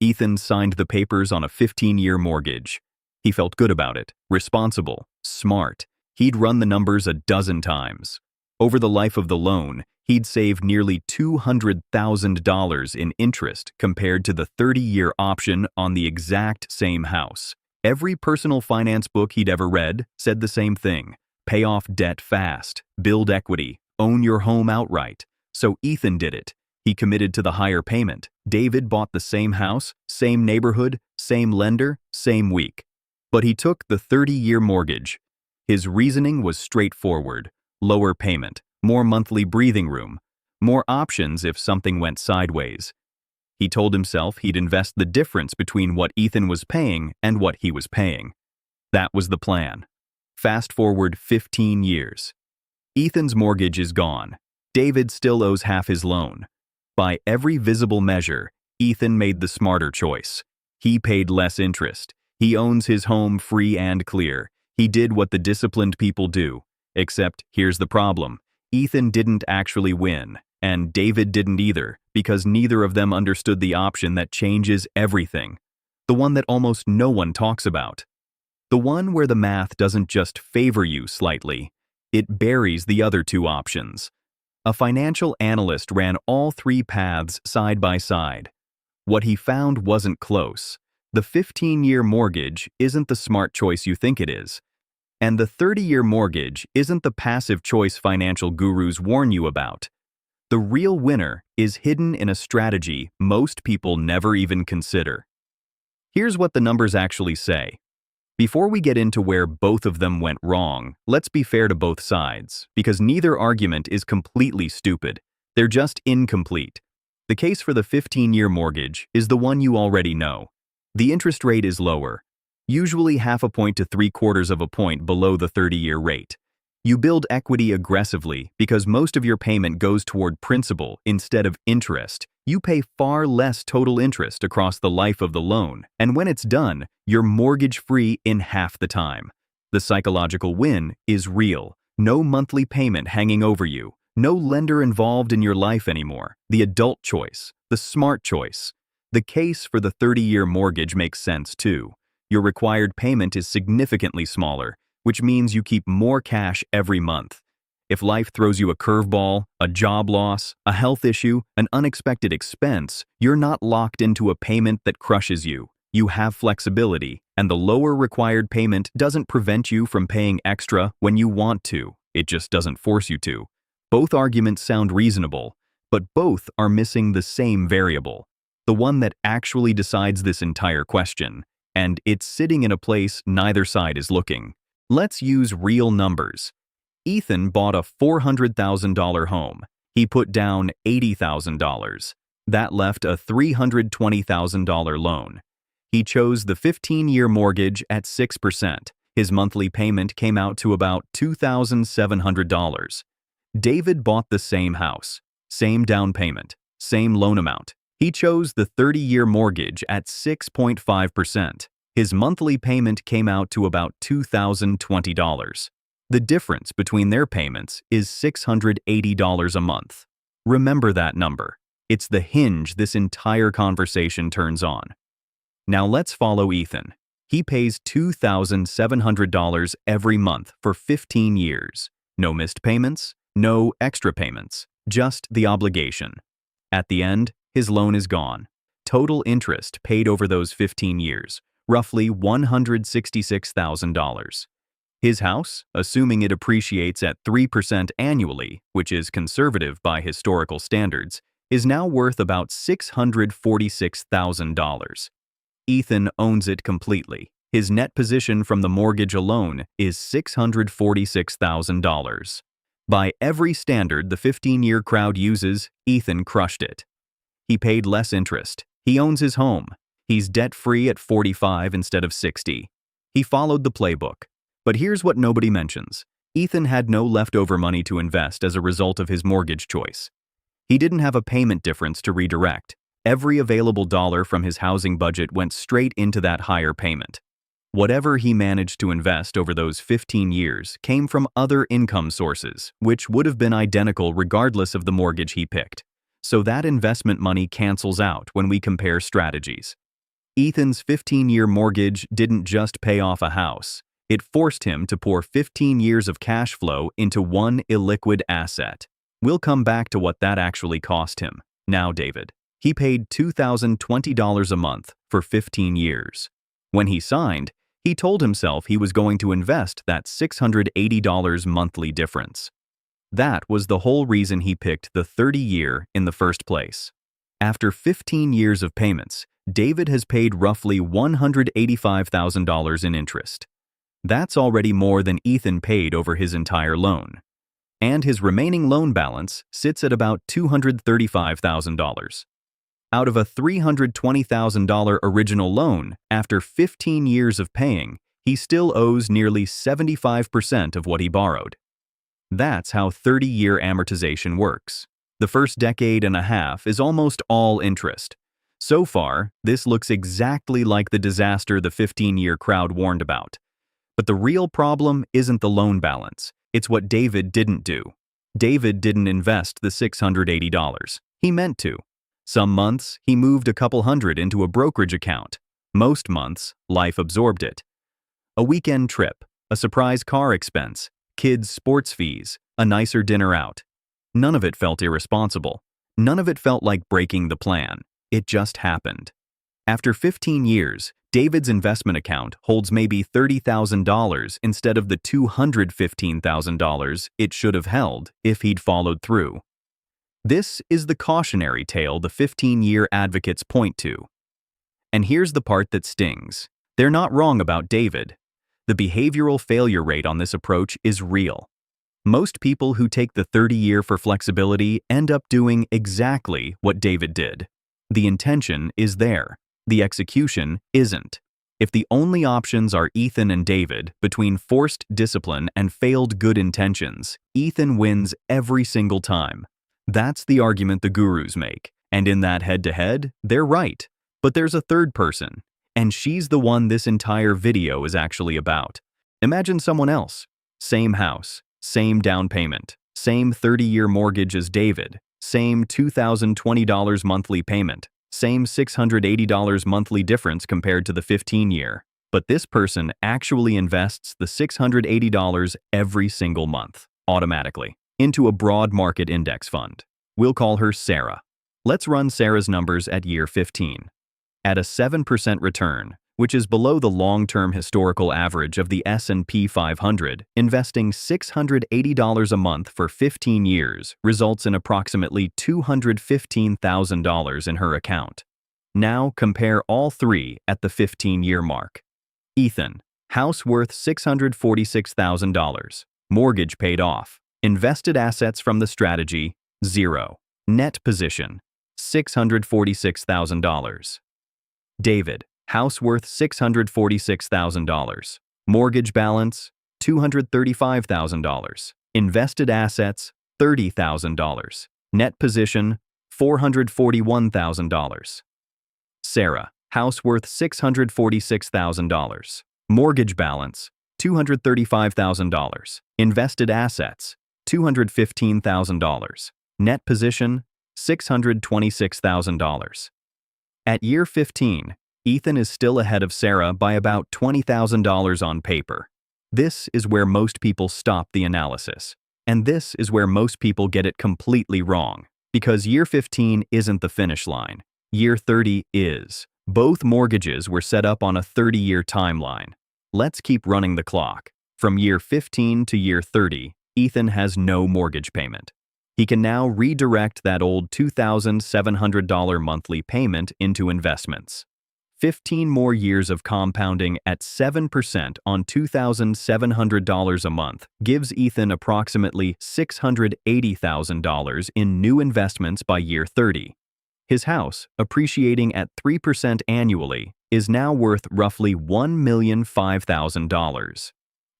Ethan signed the papers on a 15-year mortgage. He felt good about it, responsible, smart. He'd run the numbers a dozen times. Over the life of the loan, he'd saved nearly $200,000 in interest compared to the 30-year option on the exact same house. Every personal finance book he'd ever read said the same thing: pay off debt fast, build equity, own your home outright. So Ethan did it. He committed to the higher payment. David bought the same house, same neighborhood, same lender, same week. But he took the 30-year mortgage. His reasoning was straightforward: lower payment, more monthly breathing room, more options if something went sideways. He told himself he'd invest the difference between what Ethan was paying and what he was paying. That was the plan. Fast forward 15 years. Ethan's mortgage is gone. David still owes half his loan. By every visible measure, Ethan made the smarter choice. He paid less interest. He owns his home free and clear. He did what the disciplined people do. Except, here's the problem. Ethan didn't actually win, and David didn't either, because neither of them understood the option that changes everything. The one that almost no one talks about. The one where the math doesn't just favor you slightly, it buries the other two options. A financial analyst ran all three paths side by side. What he found wasn't close. The 15-year mortgage isn't the smart choice you think it is. And the 30-year mortgage isn't the passive choice financial gurus warn you about. The real winner is hidden in a strategy most people never even consider. Here's what the numbers actually say. Before we get into where both of them went wrong, let's be fair to both sides, because neither argument is completely stupid. They're just incomplete. The case for the 15-year mortgage is the one you already know. The interest rate is lower, usually 0.5 point to 0.75 points below the 30-year rate. You build equity aggressively because most of your payment goes toward principal instead of interest. You pay far less total interest across the life of the loan, and when it's done, you're mortgage-free in half the time. The psychological win is real. No monthly payment hanging over you. No lender involved in your life anymore. The adult choice. The smart choice. The case for the 30-year mortgage makes sense too. Your required payment is significantly smaller, which means you keep more cash every month. If life throws you a curveball, a job loss, a health issue, an unexpected expense, you're not locked into a payment that crushes you. You have flexibility, and the lower required payment doesn't prevent you from paying extra when you want to. It just doesn't force you to. Both arguments sound reasonable, but both are missing the same variable, the one that actually decides this entire question, and it's sitting in a place neither side is looking. Let's use real numbers. Ethan bought a $400,000 home. He put down $80,000. That left a $320,000 loan. He chose the 15-year mortgage at 6%. His monthly payment came out to about $2,700. David bought the same house, same down payment, same loan amount. He chose the 30-year mortgage at 6.5%. His monthly payment came out to about $2,020. The difference between their payments is $680 a month. Remember that number. It's the hinge this entire conversation turns on. Now let's follow Ethan. He pays $2,700 every month for 15 years. No missed payments, no extra payments, just the obligation. At the end, his loan is gone. Total interest paid over those 15 years, roughly $166,000. His house, assuming it appreciates at 3% annually, which is conservative by historical standards, is now worth about $646,000. Ethan owns it completely. His net position from the mortgage alone is $646,000. By every standard the 15-year crowd uses, Ethan crushed it. He paid less interest. He owns his home. He's debt-free at 45 instead of 60. He followed the playbook. But here's what nobody mentions. Ethan had no leftover money to invest as a result of his mortgage choice. He didn't have a payment difference to redirect. Every available dollar from his housing budget went straight into that higher payment. Whatever he managed to invest over those 15 years came from other income sources, which would have been identical regardless of the mortgage he picked. So that investment money cancels out when we compare strategies. Ethan's 15-year mortgage didn't just pay off a house. It forced him to pour 15 years of cash flow into one illiquid asset. We'll come back to what that actually cost him. Now, David. He paid $2,020 a month for 15 years. When he signed, he told himself he was going to invest that $680 monthly difference. That was the whole reason he picked the 30-year in the first place. After 15 years of payments, David has paid roughly $185,000 in interest. That's already more than Ethan paid over his entire loan. And his remaining loan balance sits at about $235,000. Out of a $320,000 original loan, after 15 years of paying, he still owes nearly 75% of what he borrowed. That's how 30-year amortization works. The first decade and a half is almost all interest. So far, this looks exactly like the disaster the 15-year crowd warned about. But the real problem isn't the loan balance. It's what David didn't do. David didn't invest the $680. He meant to. Some months, he moved a couple hundred into a brokerage account. Most months, life absorbed it. A weekend trip, a surprise car expense, kids' sports fees, a nicer dinner out. None of it felt irresponsible. None of it felt like breaking the plan. It just happened. After 15 years, David's investment account holds maybe $30,000 instead of the $215,000 it should have held if he'd followed through. This is the cautionary tale the 15-year advocates point to. And here's the part that stings. They're not wrong about David. The behavioral failure rate on this approach is real. Most people who take the 30-year for flexibility end up doing exactly what David did. The intention is there. The execution isn't. If the only options are Ethan and David, between forced discipline and failed good intentions, Ethan wins every single time. That's the argument the gurus make, and in that head-to-head, they're right. But there's a third person, and she's the one this entire video is actually about. Imagine someone else. Same house, same down payment, same 30-year mortgage as David, same $2,020 monthly payment, same $680 monthly difference compared to the 15-year. But this person actually invests the $680 every single month, automatically, into a broad market index fund. We'll call her Sarah. Let's run Sarah's numbers at year 15. At a 7% return, which is below the long-term historical average of the S&P 500, investing $680 a month for 15 years results in approximately $215,000 in her account. Now compare all three at the 15-year mark. Ethan, house worth $646,000, mortgage paid off, invested assets from the strategy, 0. Net position, $646,000. David, house worth $646,000. Mortgage balance, $235,000. Invested assets, $30,000. Net position, $441,000. Sarah, house worth $646,000. Mortgage balance, $235,000. Invested assets, $215,000. Net position, $626,000. At year 15, Ethan is still ahead of Sarah by about $20,000 on paper. This is where most people stop the analysis. And this is where most people get it completely wrong. Because year 15 isn't the finish line. Year 30 is. Both mortgages were set up on a 30-year timeline. Let's keep running the clock. From year 15 to year 30, Ethan has no mortgage payment. He can now redirect that old $2,700 monthly payment into investments. 15 more years of compounding at 7% on $2,700 a month gives Ethan approximately $680,000 in new investments by year 30. His house, appreciating at 3% annually, is now worth roughly $1,005,000.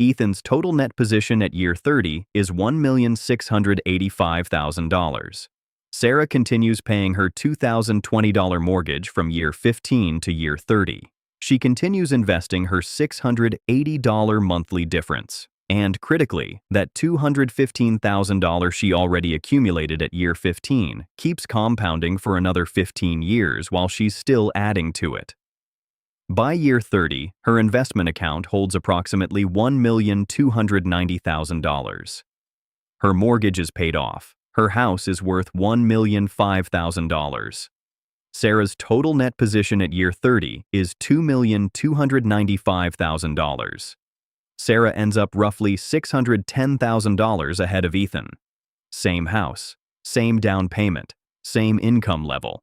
Ethan's total net position at year 30 is $1,685,000. Sarah continues paying her $2,020 mortgage from year 15 to year 30. She continues investing her $680 monthly difference. And critically, that $215,000 she already accumulated at year 15 keeps compounding for another 15 years while she's still adding to it. By year 30, her investment account holds approximately $1,290,000. Her mortgage is paid off. Her house is worth $1,005,000. Sarah's total net position at year 30 is $2,295,000. Sarah ends up roughly $610,000 ahead of Ethan. Same house, same down payment, same income level.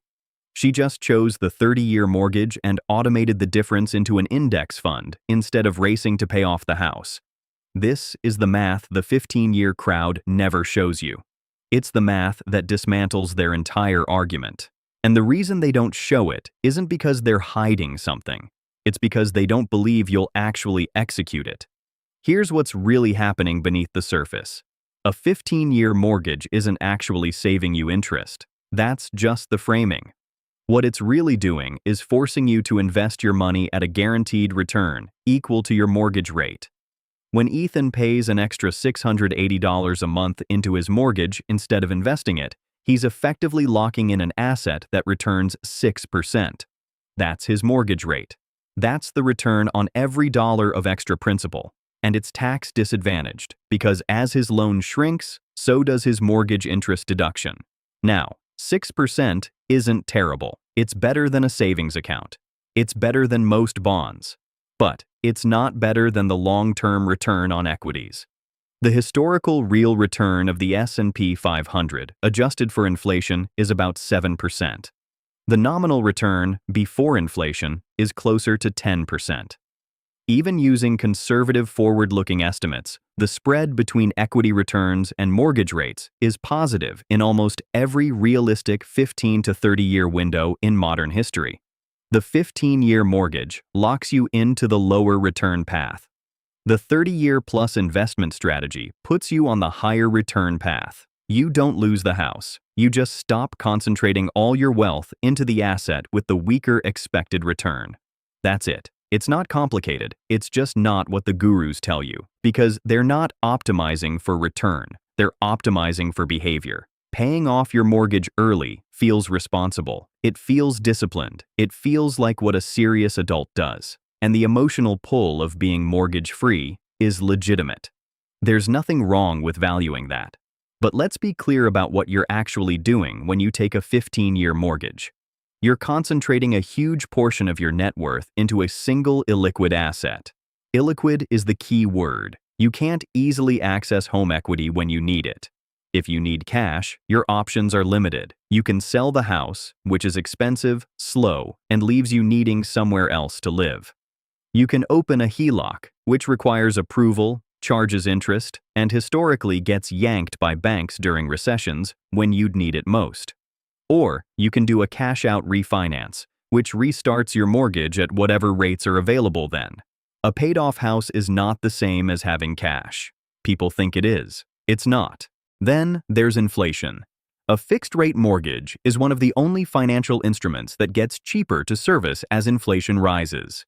She just chose the 30-year mortgage and automated the difference into an index fund instead of racing to pay off the house. This is the math the 15-year crowd never shows you. It's the math that dismantles their entire argument. And the reason they don't show it isn't because they're hiding something. It's because they don't believe you'll actually execute it. Here's what's really happening beneath the surface. A 15-year mortgage isn't actually saving you interest. That's just the framing. What it's really doing is forcing you to invest your money at a guaranteed return equal to your mortgage rate. When Ethan pays an extra $680 a month into his mortgage instead of investing it, he's effectively locking in an asset that returns 6%. That's his mortgage rate. That's the return on every dollar of extra principal. And it's tax disadvantaged because as his loan shrinks, so does his mortgage interest deduction. Now, 6% isn't terrible. It's better than a savings account. It's better than most bonds. But it's not better than the long-term return on equities. The historical real return of the S&P 500, adjusted for inflation, is about 7%. The nominal return, before inflation, is closer to 10%. Even using conservative forward-looking estimates, the spread between equity returns and mortgage rates is positive in almost every realistic 15 to 30-year window in modern history. The 15-year mortgage locks you into the lower return path. The 30-year plus investment strategy puts you on the higher return path. You don't lose the house. You just stop concentrating all your wealth into the asset with the weaker expected return. That's it. It's not complicated. It's just not what the gurus tell you, because they're not optimizing for return. They're optimizing for behavior. Paying off your mortgage early feels responsible. It feels disciplined. It feels like what a serious adult does. And the emotional pull of being mortgage-free is legitimate. There's nothing wrong with valuing that. But let's be clear about what you're actually doing when you take a 15-year mortgage. You're concentrating a huge portion of your net worth into a single illiquid asset. Illiquid is the key word. You can't easily access home equity when you need it. If you need cash, your options are limited. You can sell the house, which is expensive, slow, and leaves you needing somewhere else to live. You can open a HELOC, which requires approval, charges interest, and historically gets yanked by banks during recessions when you'd need it most. Or you can do a cash-out refinance, which restarts your mortgage at whatever rates are available then. A paid-off house is not the same as having cash. People think it is. It's not. Then there's inflation. A fixed-rate mortgage is one of the only financial instruments that gets cheaper to service as inflation rises.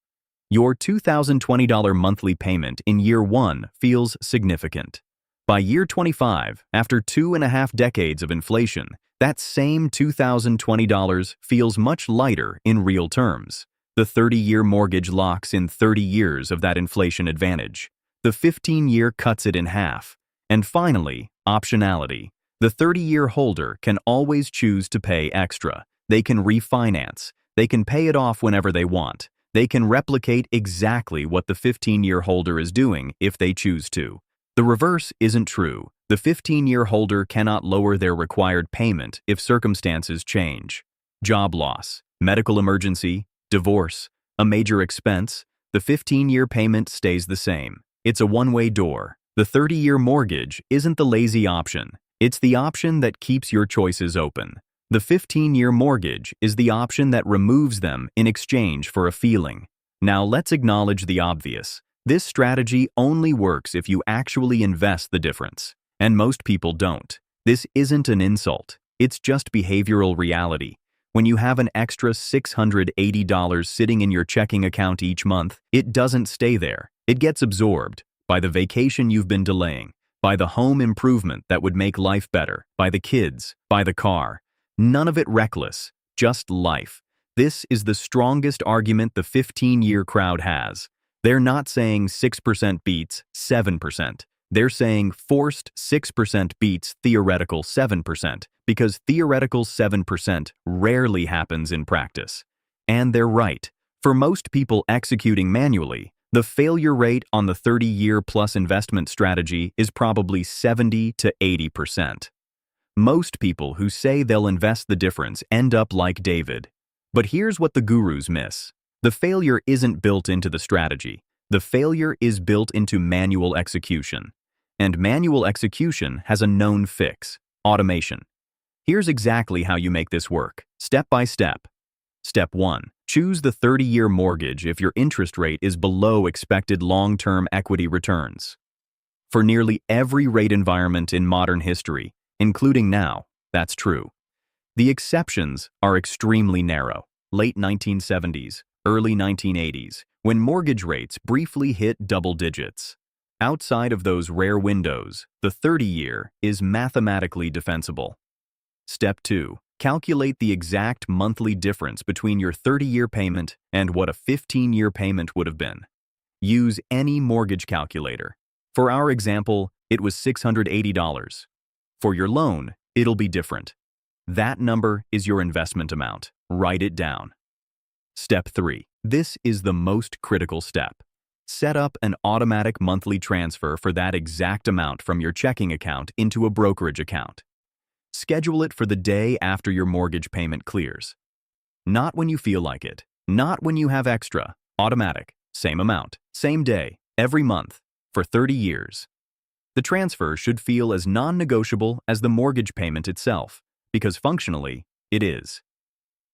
Your $2,020 monthly payment in year 1 feels significant. By year 25, after 2.5 decades of inflation, that same $2,020 feels much lighter in real terms. The 30-year mortgage locks in 30 years of that inflation advantage. The 15-year cuts it in half. And finally, optionality. The 30-year holder can always choose to pay extra. They can refinance. They can pay it off whenever they want. They can replicate exactly what the 15-year holder is doing if they choose to. The reverse isn't true. The 15-year holder cannot lower their required payment if circumstances change. Job loss, medical emergency, divorce, a major expense, the 15-year payment stays the same. It's a one-way door. The 30-year mortgage isn't the lazy option. It's the option that keeps your choices open. The 15-year mortgage is the option that removes them in exchange for a feeling. Now let's acknowledge the obvious. This strategy only works if you actually invest the difference. And most people don't. This isn't an insult. It's just behavioral reality. When you have an extra $680 sitting in your checking account each month, it doesn't stay there. It gets absorbed by the vacation you've been delaying, by the home improvement that would make life better, by the kids, by the car. None of it reckless, just life. This is the strongest argument the 15-year crowd has. They're not saying 6% beats 7%. They're saying forced 6% beats theoretical 7%, because theoretical 7% rarely happens in practice. And they're right. For most people executing manually, the failure rate on the 30-year plus investment strategy is probably 70 to 80%. Most people who say they'll invest the difference end up like David. But here's what the gurus miss. The failure isn't built into the strategy. The failure is built into manual execution. And manual execution has a known fix: automation. Here's exactly how you make this work, step by step. Step 1. Choose the 30-year mortgage if your interest rate is below expected long-term equity returns. For nearly every rate environment in modern history, including now, that's true. The exceptions are extremely narrow. Late 1970s, early 1980s, when mortgage rates briefly hit double digits. Outside of those rare windows, the 30-year is mathematically defensible. Step 2. Calculate the exact monthly difference between your 30-year payment and what a 15-year payment would have been. Use any mortgage calculator. For our example, it was $680. For your loan, it'll be different. That number is your investment amount. Write it down. Step 3. This is the most critical step. Set up an automatic monthly transfer for that exact amount from your checking account into a brokerage account. Schedule it for the day after your mortgage payment clears. Not when you feel like it. Not when you have extra. Automatic. Same amount. Same day. Every month. For 30 years. The transfer should feel as non-negotiable as the mortgage payment itself, because functionally, it is.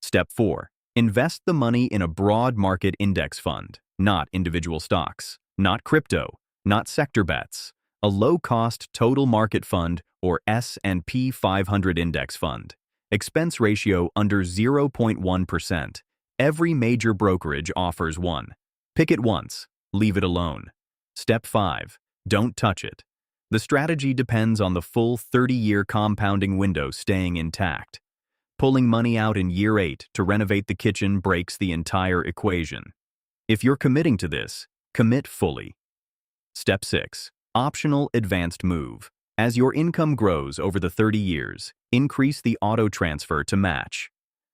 Step 4. Invest the money in a broad market index fund, not individual stocks, not crypto, not sector bets, a low-cost total market fund or S&P 500 index fund. Expense ratio under 0.1%. Every major brokerage offers one. Pick it once. Leave it alone. Step 5. Don't touch it. The strategy depends on the full 30-year compounding window staying intact. Pulling money out in year 8 to renovate the kitchen breaks the entire equation. If you're committing to this, commit fully. Step 6. Optional advanced move. As your income grows over the 30 years, increase the auto transfer to match.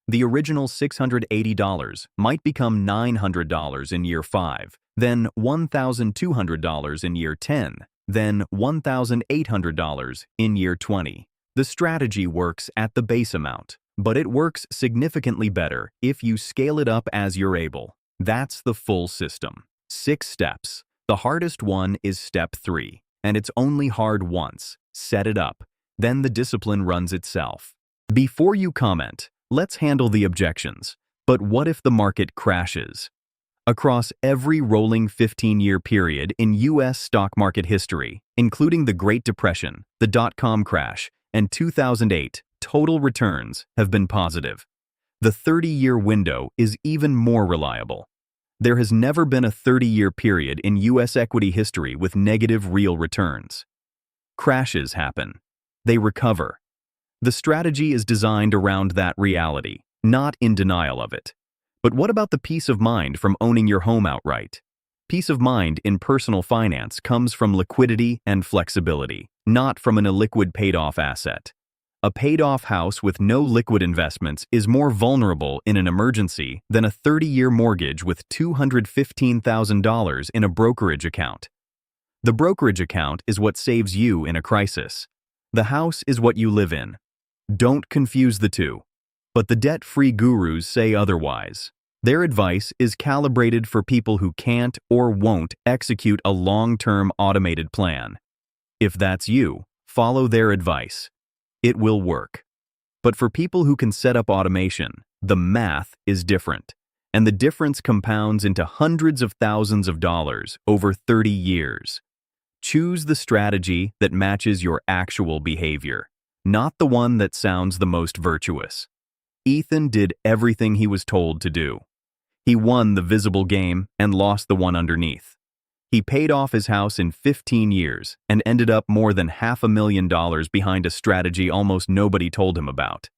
The original $680 might become $900 in year 5, then $1,200 in year 10, then $1,800 in year 20. The strategy works at the base amount, but it works significantly better if you scale it up as you're able. That's the full system. 6 steps. The hardest one is step 3, and it's only hard once. Set it up. Then the discipline runs itself. Before you comment, let's handle the objections. But what if the market crashes? Across every rolling 15-year period in U.S. stock market history, including the Great Depression, the dot-com crash, and 2008, total returns have been positive. The 30-year window is even more reliable. There has never been a 30-year period in U.S. equity history with negative real returns. Crashes happen. They recover. The strategy is designed around that reality, not in denial of it. But what about the peace of mind from owning your home outright? Peace of mind in personal finance comes from liquidity and flexibility, not from an illiquid paid-off asset. A paid-off house with no liquid investments is more vulnerable in an emergency than a 30-year mortgage with $215,000 in a brokerage account. The brokerage account is what saves you in a crisis. The house is what you live in. Don't confuse the two. But the debt-free gurus say otherwise. Their advice is calibrated for people who can't or won't execute a long-term automated plan. If that's you, follow their advice. It will work. But for people who can set up automation, the math is different, and the difference compounds into hundreds of thousands of dollars over 30 years. Choose the strategy that matches your actual behavior, not the one that sounds the most virtuous. Ethan did everything he was told to do. He won the visible game and lost the one underneath. He paid off his house in 15 years and ended up more than $500,000 behind a strategy almost nobody told him about.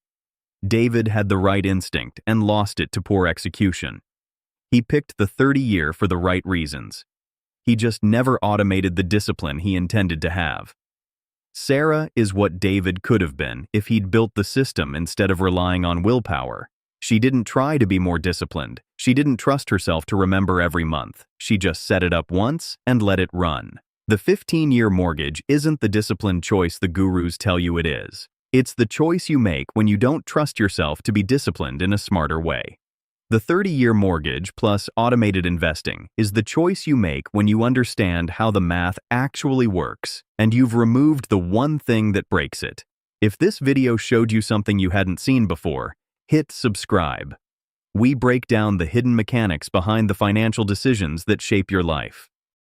David had the right instinct and lost it to poor execution. He picked the 30-year for the right reasons. He just never automated the discipline he intended to have. Sarah is what David could have been if he'd built the system instead of relying on willpower. She didn't try to be more disciplined. She didn't trust herself to remember every month. She just set it up once and let it run. The 15-year mortgage isn't the disciplined choice the gurus tell you it is. It's the choice you make when you don't trust yourself to be disciplined in a smarter way. The 30-year mortgage plus automated investing is the choice you make when you understand how the math actually works and you've removed the one thing that breaks it. If this video showed you something you hadn't seen before, hit subscribe. We break down the hidden mechanics behind the financial decisions that shape your life.